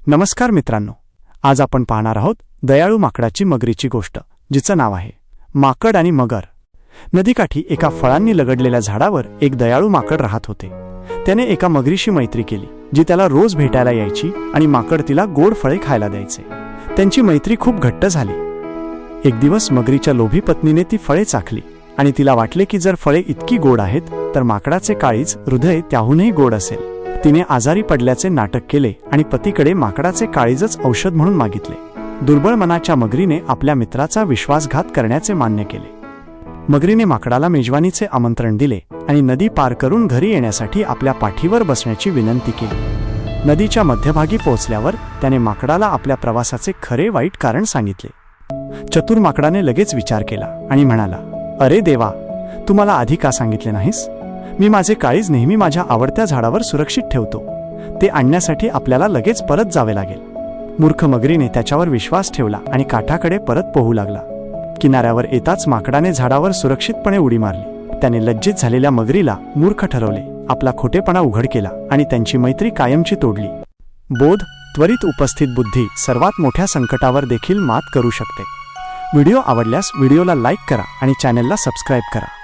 नमस्कार मित्रांनो, आज आपण पाहणार आहोत दयाळू माकडाची मगरीची गोष्ट, जिचं नाव आहे माकड आणि मगर. नदीकाठी एका फळांनी लगडलेल्या झाडावर एक दयाळू माकड राहत होते. त्याने एका मगरीशी मैत्री केली, जी त्याला रोज भेटायला यायची आणि माकड तिला गोड फळे खायला द्यायचे. त्यांची मैत्री खूप घट्ट झाली. एक दिवस मगरीच्या लोभी पत्नीने ती फळे चाखली आणि तिला वाटले की जर फळे इतकी गोड आहेत तर माकडाचे काळीज हृदय त्याहूनही गोड असेल. तिने आजारी पडल्याचे नाटक केले आणि पतीकडे माकडाचे काळीजच औषध म्हणून मागितले. दुर्बळ मनाच्या मगरीने आपल्या मित्राचा विश्वासघात करण्याचे मान्य केले. मगरीने माकडाला मेजवानीचे आमंत्रण दिले आणि नदी पार करून घरी येण्यासाठी आपल्या पाठीवर बसण्याची विनंती केली. नदीच्या मध्यभागी पोहोचल्यावर त्याने माकडाला आपल्या प्रवासाचे खरे वाईट कारण सांगितले. चतुर माकडाने लगेच विचार केला आणि म्हणाला, अरे देवा, तू मला आधी का सांगितले नाहीस? मी माझे काळीज नेहमी माझ्या आवडत्या झाडावर सुरक्षित ठेवतो. ते आणण्यासाठी आपल्याला लगेच परत जावे लागेल. मूर्ख मगरीने त्याच्यावर विश्वास ठेवला आणि काठाकडे परत पोहू लागला. किनाऱ्यावर येताच माकडाने झाडावर सुरक्षितपणे उडी मारली. त्याने लज्जित झालेल्या मगरीला मूर्ख ठरवले, आपला खोटेपणा उघड केला आणि त्यांची मैत्री कायमची तोडली. बोध: त्वरित उपस्थित बुद्धी सर्वात मोठ्या संकटावर देखील मात करू शकते. व्हिडिओ आवडल्यास व्हिडिओला लाईक करा आणि चॅनलला सबस्क्राईब करा.